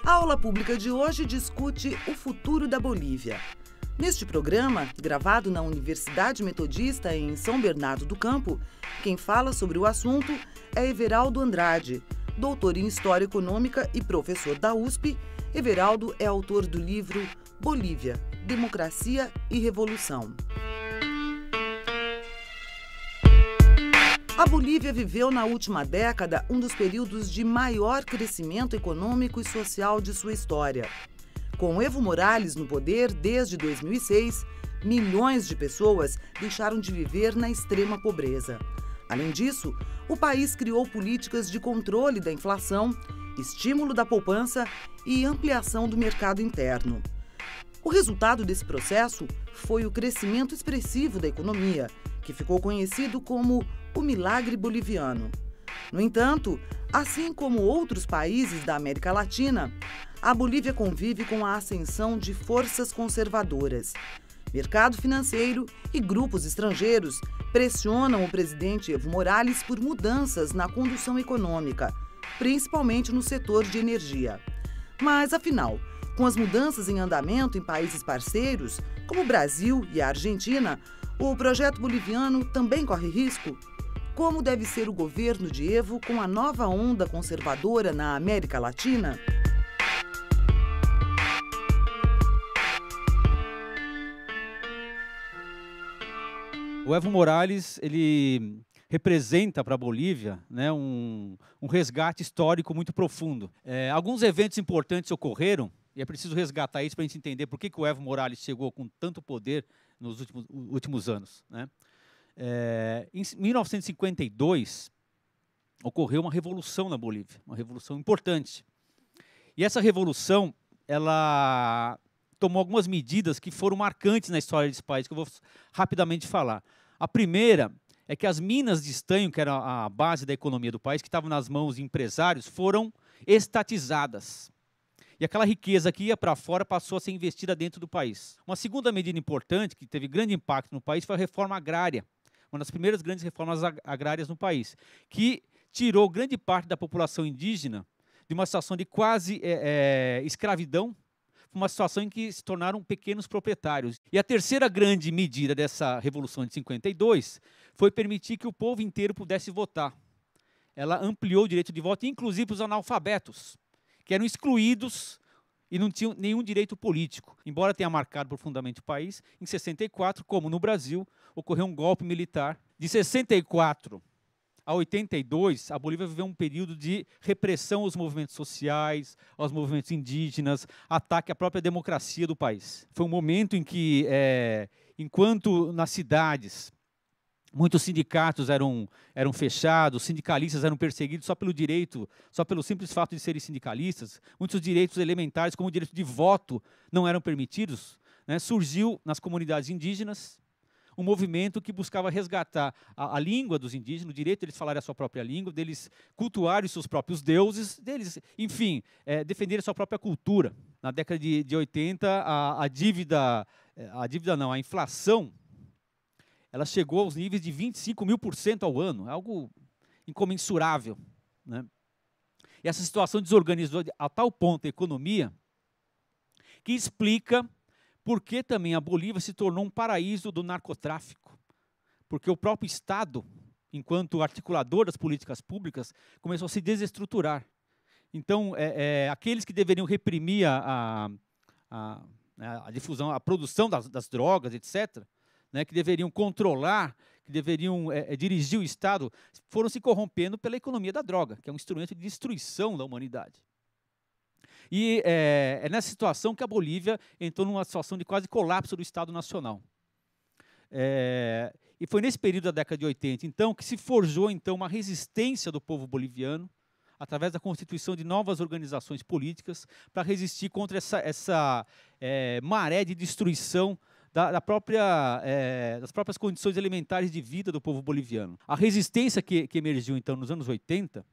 A aula pública de hoje discute o futuro da Bolívia. Neste programa, gravado na Universidade Metodista em São Bernardo do Campo, quem fala sobre o assunto é Everaldo Andrade, doutor em História Econômica e professor da USP. Everaldo é autor do livro Bolívia, Democracia e Revolução. A Bolívia viveu na última década um dos períodos de maior crescimento econômico e social de sua história. Com Evo Morales no poder desde 2006, milhões de pessoas deixaram de viver na extrema pobreza. Além disso, o país criou políticas de controle da inflação, estímulo da poupança e ampliação do mercado interno. O resultado desse processo foi o crescimento expressivo da economia, que ficou conhecido como o milagre boliviano. No entanto, assim como outros países da América Latina, a Bolívia convive com a ascensão de forças conservadoras. Mercado financeiro e grupos estrangeiros pressionam o presidente Evo Morales por mudanças na condução econômica, principalmente no setor de energia. Mas, afinal, com as mudanças em andamento em países parceiros, como o Brasil e a Argentina, o projeto boliviano também corre risco? Como deve ser o governo de Evo com a nova onda conservadora na América Latina? O Evo Morales, ele representa para a Bolívia, né, um resgate histórico muito profundo. Alguns eventos importantes ocorreram, e é preciso resgatar isso para a gente entender por que o Evo Morales chegou com tanto poder nos últimos anos, né? Em 1952, ocorreu uma revolução na Bolívia, uma revolução importante. E essa revolução, ela tomou algumas medidas que foram marcantes na história desse país, que eu vou rapidamente falar. A primeira é que as minas de estanho, que era a base da economia do país, que estavam nas mãos de empresários, foram estatizadas. E aquela riqueza que ia para fora passou a ser investida dentro do país. Uma segunda medida importante, que teve grande impacto no país, foi a reforma agrária, uma das primeiras grandes reformas agrárias no país, que tirou grande parte da população indígena de uma situação de quase escravidão, uma situação em que se tornaram pequenos proprietários. E a terceira grande medida dessa Revolução de 52 foi permitir que o povo inteiro pudesse votar. Ela ampliou o direito de voto, inclusive para os analfabetos, que eram excluídos e não tinham nenhum direito político. Embora tenha marcado profundamente o país, em 64, como no Brasil, ocorreu um golpe militar. De 64 a 82, a Bolívia viveu um período de repressão aos movimentos sociais, aos movimentos indígenas, ataque à própria democracia do país. Foi um momento em que, enquanto nas cidades muitos sindicatos eram fechados, sindicalistas eram perseguidos só pelo simples fato de serem sindicalistas, muitos direitos elementares, como o direito de voto, não eram permitidos, né? Surgiu nas comunidades indígenas um movimento que buscava resgatar a língua dos indígenas, o direito deles falarem a sua própria língua, deles cultuarem os seus próprios deuses, deles, enfim, defenderem a sua própria cultura. Na década de 80, a inflação, ela chegou aos níveis de 25.000% ao ano, é algo incomensurável, né? E essa situação desorganizou a tal ponto a economia que explica por que também a Bolívia se tornou um paraíso do narcotráfico. Porque o próprio Estado, enquanto articulador das políticas públicas, começou a se desestruturar. Então, aqueles que deveriam reprimir a difusão, a produção das drogas, etc., né, que deveriam controlar, que deveriam dirigir o Estado, foram se corrompendo pela economia da droga, que é um instrumento de destruição da humanidade. E é nessa situação que a Bolívia entrou numa situação de quase colapso do Estado Nacional. E foi nesse período da década de 80, então, que se forjou então, uma resistência do povo boliviano, através da constituição de novas organizações políticas, para resistir contra essa maré de destruição das próprias condições elementares de vida do povo boliviano. A resistência que emergiu, então, nos anos 80,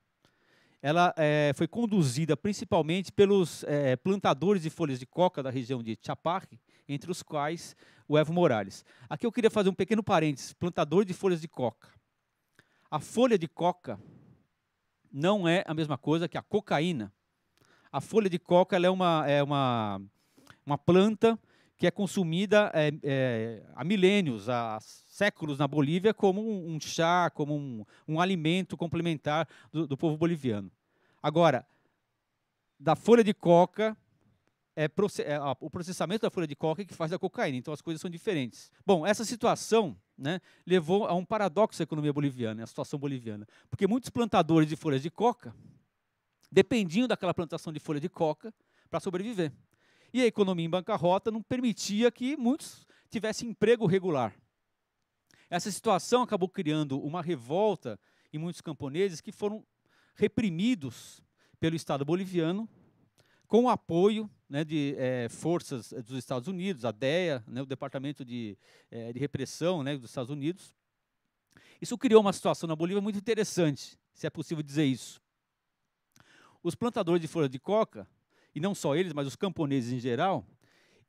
ela foi conduzida principalmente pelos plantadores de folhas de coca da região de Chaparri, entre os quais o Evo Morales. Aqui eu queria fazer um pequeno parênteses, plantador de folhas de coca. A folha de coca não é a mesma coisa que a cocaína. A folha de coca ela é uma planta que é consumida há milênios, há séculos na Bolívia, como um chá, como um alimento complementar do povo boliviano. Agora, da folha de coca, o processamento da folha de coca é que faz a cocaína, então as coisas são diferentes. Bom, essa situação, né, levou a um paradoxo da economia boliviana, a situação boliviana, porque muitos plantadores de folhas de coca dependiam daquela plantação de folha de coca para sobreviver. E a economia em bancarrota não permitia que muitos tivessem emprego regular. Essa situação acabou criando uma revolta em muitos camponeses que foram reprimidos pelo Estado boliviano, com o apoio, né, de forças dos Estados Unidos, a DEA, né, o Departamento de Repressão, né, dos Estados Unidos. Isso criou uma situação na Bolívia muito interessante, se é possível dizer isso. Os plantadores de folha de coca, e não só eles, mas os camponeses em geral,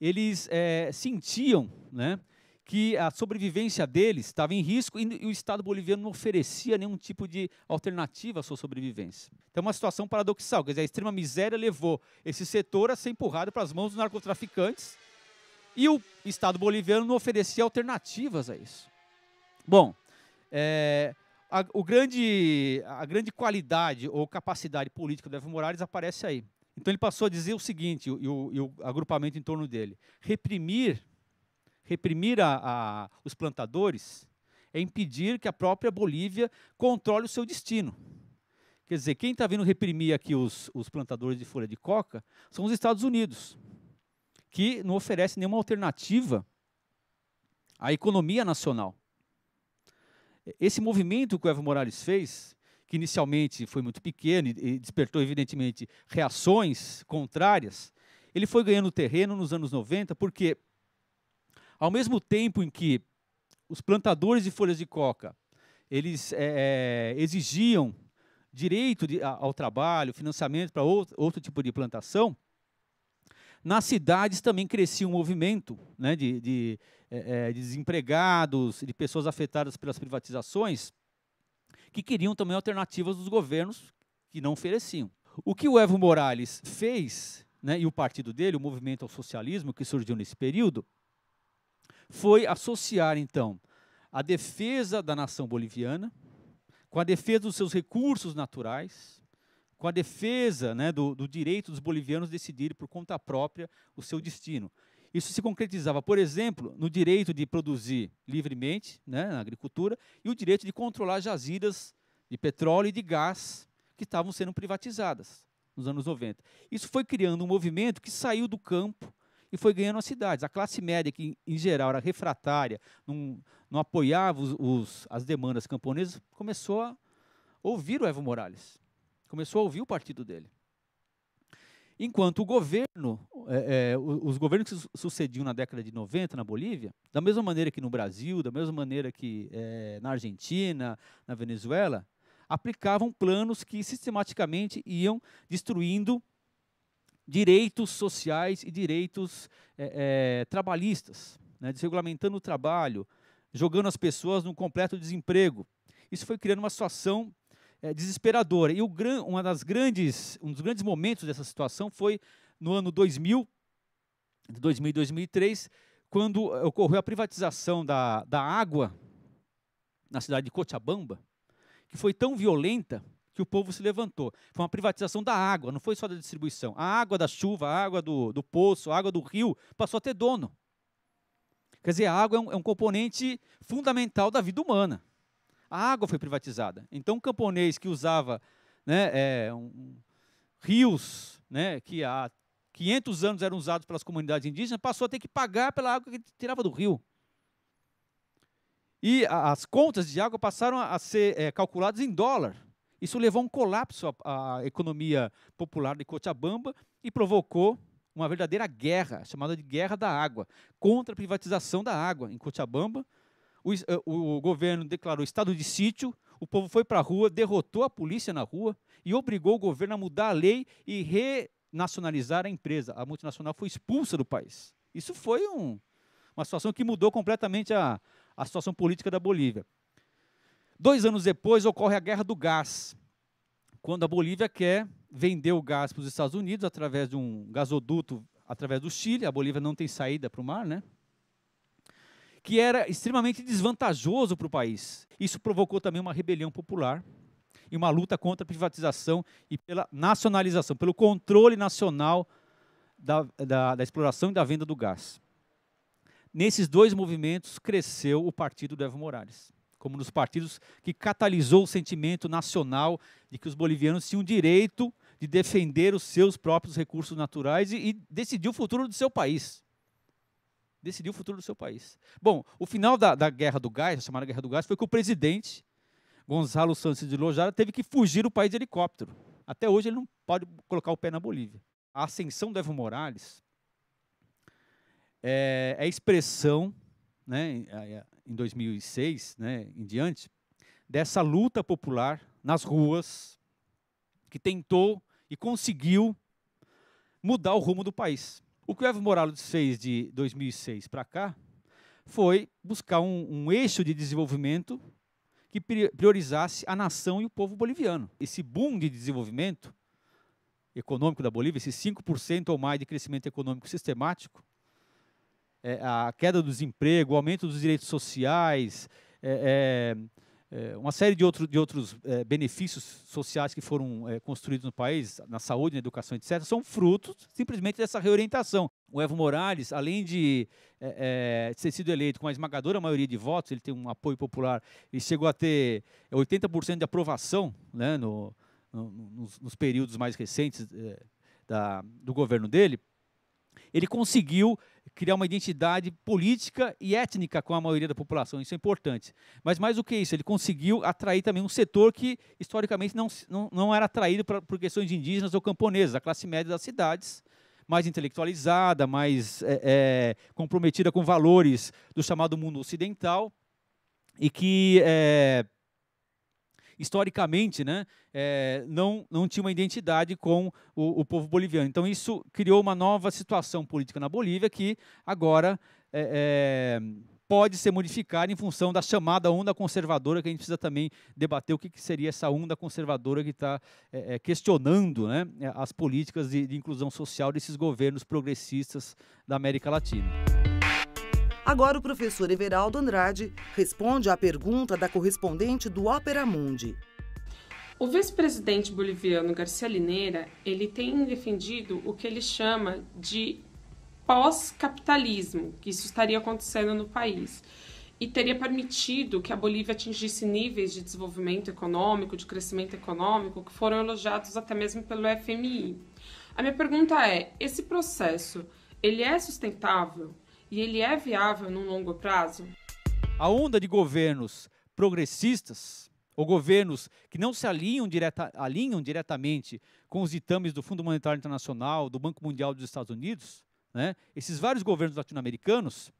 eles sentiam, né, que a sobrevivência deles estava em risco e o Estado boliviano não oferecia nenhum tipo de alternativa à sua sobrevivência. Então, é uma situação paradoxal, quer dizer, a extrema miséria levou esse setor a ser empurrado para as mãos dos narcotraficantes e o Estado boliviano não oferecia alternativas a isso. Bom, a grande qualidade ou capacidade política do Evo Morales aparece aí. Então, ele passou a dizer o seguinte, e o agrupamento em torno dele: reprimir os plantadores é impedir que a própria Bolívia controle o seu destino. Quer dizer, quem está vindo reprimir aqui os plantadores de folha de coca são os Estados Unidos, que não oferecem nenhuma alternativa à economia nacional. Esse movimento que o Evo Morales fez, que inicialmente foi muito pequeno e despertou, evidentemente, reações contrárias, ele foi ganhando terreno nos anos 90, porque, ao mesmo tempo em que os plantadores de folhas de coca eles exigiam direito ao trabalho, financiamento para outro tipo de plantação, nas cidades também crescia um movimento, né, de desempregados, de pessoas afetadas pelas privatizações, que queriam também alternativas dos governos que não ofereciam. O que o Evo Morales fez, né, e o partido dele, o Movimento ao Socialismo, que surgiu nesse período, foi associar, então, a defesa da nação boliviana com a defesa dos seus recursos naturais, com a defesa, né, do direito dos bolivianos decidirem por conta própria o seu destino. Isso se concretizava, por exemplo, no direito de produzir livremente, né, na agricultura, e o direito de controlar jazidas de petróleo e de gás que estavam sendo privatizadas nos anos 90. Isso foi criando um movimento que saiu do campo e foi ganhando as cidades. A classe média, que em geral era refratária, não apoiava as demandas camponesas, começou a ouvir o Evo Morales, começou a ouvir o partido dele. Enquanto o governo, os governos que sucediam na década de 90 na Bolívia, da mesma maneira que no Brasil, da mesma maneira que na Argentina, na Venezuela, aplicavam planos que sistematicamente iam destruindo direitos sociais e direitos trabalhistas, né, desregulamentando o trabalho, jogando as pessoas num completo desemprego. Isso foi criando uma situação desesperadora. E um dos grandes momentos dessa situação foi no ano 2000 e 2003, quando ocorreu a privatização da água na cidade de Cochabamba, que foi tão violenta que o povo se levantou. Foi uma privatização da água, não foi só da distribuição. A água da chuva, a água do poço, a água do rio, passou a ter dono. Quer dizer, a água é um componente fundamental da vida humana. A água foi privatizada. Então, um camponês que usava, né, rios, né, que há 500 anos eram usados pelas comunidades indígenas, passou a ter que pagar pela água que tirava do rio. E as contas de água passaram a ser calculadas em dólar. Isso levou a um colapso à economia popular de Cochabamba e provocou uma verdadeira guerra, chamada de Guerra da Água, contra a privatização da água em Cochabamba. O governo declarou estado de sítio, o povo foi para a rua, derrotou a polícia na rua e obrigou o governo a mudar a lei e renacionalizar a empresa. A multinacional foi expulsa do país. Isso foi uma situação que mudou completamente a situação política da Bolívia. 2 anos depois ocorre a Guerra do Gás, quando a Bolívia quer vender o gás para os Estados Unidos através de um gasoduto através do Chile. A Bolívia não tem saída para o mar, né? Que era extremamente desvantajoso para o país. Isso provocou também uma rebelião popular e uma luta contra a privatização e pela nacionalização, pelo controle nacional da exploração e da venda do gás. Nesses 2 movimentos cresceu o partido do Evo Morales, como nos partidos que catalisou o sentimento nacional de que os bolivianos tinham direito de defender os seus próprios recursos naturais e decidir o futuro do seu país. Decidiu o futuro do seu país. Bom, o final da Guerra do Gás, a chamada Guerra do Gás, foi que o presidente, Gonzalo Sánchez de Lojara, teve que fugir do país de helicóptero. Até hoje ele não pode colocar o pé na Bolívia. A ascensão do Evo Morales é a expressão, né, em 2006, né, em diante, dessa luta popular nas ruas, que tentou e conseguiu mudar o rumo do país. O que o Evo Morales fez de 2006 para cá foi buscar um eixo de desenvolvimento que priorizasse a nação e o povo boliviano. Esse boom de desenvolvimento econômico da Bolívia, esse 5% ou mais de crescimento econômico sistemático, a queda do desemprego, o aumento dos direitos sociais, uma série de outros benefícios sociais que foram construídos no país, na saúde, na educação, etc., são frutos simplesmente dessa reorientação. O Evo Morales, além de ter sido eleito com a esmagadora maioria de votos, ele tem um apoio popular, ele chegou a ter 80% de aprovação, né, nos períodos mais recentes do governo dele. Ele conseguiu criar uma identidade política e étnica com a maioria da população, isso é importante. Mas mais do que isso, ele conseguiu atrair também um setor que, historicamente, não era atraído por questões de indígenas ou camponeses, a classe média das cidades, mais intelectualizada, mais comprometida com valores do chamado mundo ocidental, e que, historicamente, né, não tinha uma identidade com o povo boliviano. Então, isso criou uma nova situação política na Bolívia que agora pode ser modificada em função da chamada onda conservadora, que a gente precisa também debater o que seria essa onda conservadora que está questionando, né, as políticas de inclusão social desses governos progressistas da América Latina. Agora o professor Everaldo Andrade responde à pergunta da correspondente do Ópera Mundi. O vice-presidente boliviano Garcia Linera, ele tem defendido o que ele chama de pós-capitalismo, que isso estaria acontecendo no país, e teria permitido que a Bolívia atingisse níveis de desenvolvimento econômico, de crescimento econômico, que foram elogiados até mesmo pelo FMI. A minha pergunta é, esse processo, ele é sustentável? E ele é viável num longo prazo? A onda de governos progressistas, ou governos que não se alinham diretamente com os ditames do Fundo Monetário Internacional, do Banco Mundial dos Estados Unidos, né, esses vários governos latino-americanos,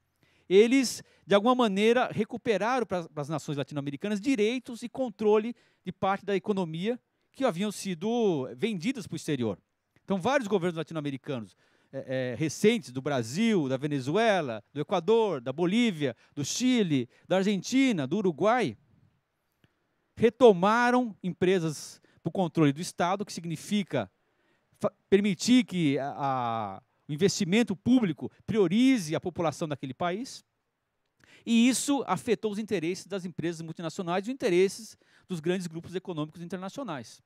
eles, de alguma maneira, recuperaram para as nações latino-americanas direitos e controle de parte da economia que haviam sido vendidas para o exterior. Então, vários governos latino-americanos recentes, do Brasil, da Venezuela, do Equador, da Bolívia, do Chile, da Argentina, do Uruguai, retomaram empresas para o controle do Estado, que significa permitir que o investimento público priorize a população daquele país, e isso afetou os interesses das empresas multinacionais e os interesses dos grandes grupos econômicos internacionais.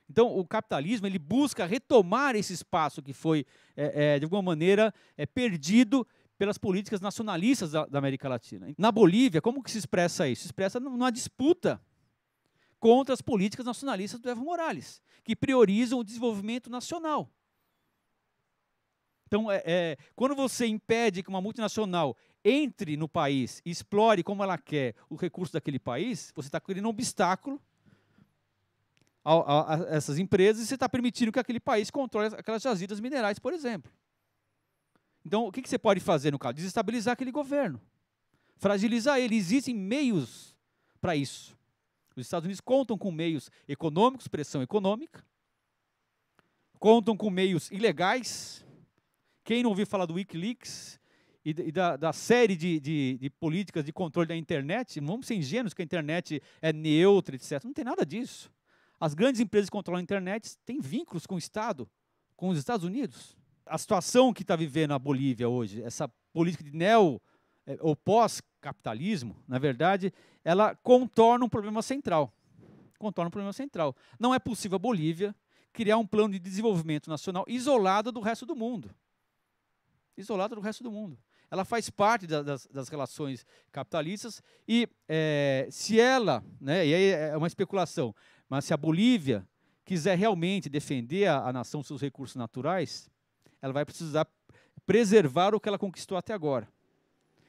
Então, o capitalismo ele busca retomar esse espaço que foi, de alguma maneira, perdido pelas políticas nacionalistas da América Latina. Na Bolívia, como que se expressa isso? Se expressa numa disputa contra as políticas nacionalistas do Evo Morales, que priorizam o desenvolvimento nacional. Então, quando você impede que uma multinacional entre no país e explore como ela quer o recurso daquele país, você está criando um obstáculo a essas empresas e você está permitindo que aquele país controle aquelas jazidas minerais, por exemplo. Então, o que você pode fazer no caso? Desestabilizar aquele governo, fragilizar ele. Existem meios para isso. Os Estados Unidos contam com meios econômicos, pressão econômica, contam com meios ilegais. Quem não ouviu falar do Wikileaks e da série de políticas de controle da internet, não vamos ser ingênuos que a internet é neutra, etc. Não tem nada disso. As grandes empresas que controlam a internet têm vínculos com o Estado, com os Estados Unidos. A situação que está vivendo a Bolívia hoje, essa política de ou pós-capitalismo, na verdade, ela contorna um problema central. Contorna um problema central. Não é possível a Bolívia criar um plano de desenvolvimento nacional isolado do resto do mundo. Isolado do resto do mundo. Ela faz parte das relações capitalistas e se ela, né, e aí é uma especulação, mas se a Bolívia quiser realmente defender a nação, seus recursos naturais, ela vai precisar preservar o que ela conquistou até agora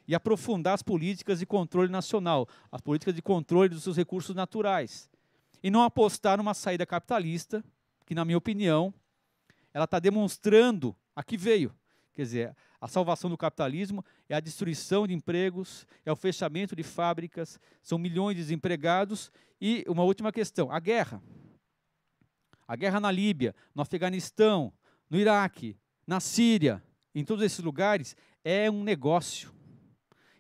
e aprofundar as políticas de controle nacional, as políticas de controle dos seus recursos naturais e não apostar numa saída capitalista, que, na minha opinião, ela está demonstrando a que veio. Quer dizer, a salvação do capitalismo é a destruição de empregos, é o fechamento de fábricas, são milhões de desempregados. E uma última questão, a guerra. A guerra na Líbia, no Afeganistão, no Iraque, na Síria, em todos esses lugares, é um negócio.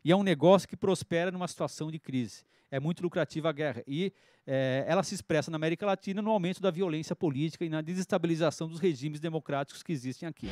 E é um negócio que prospera numa situação de crise. É muito lucrativa a guerra. E ela se expressa na América Latina no aumento da violência política e na desestabilização dos regimes democráticos que existem aqui.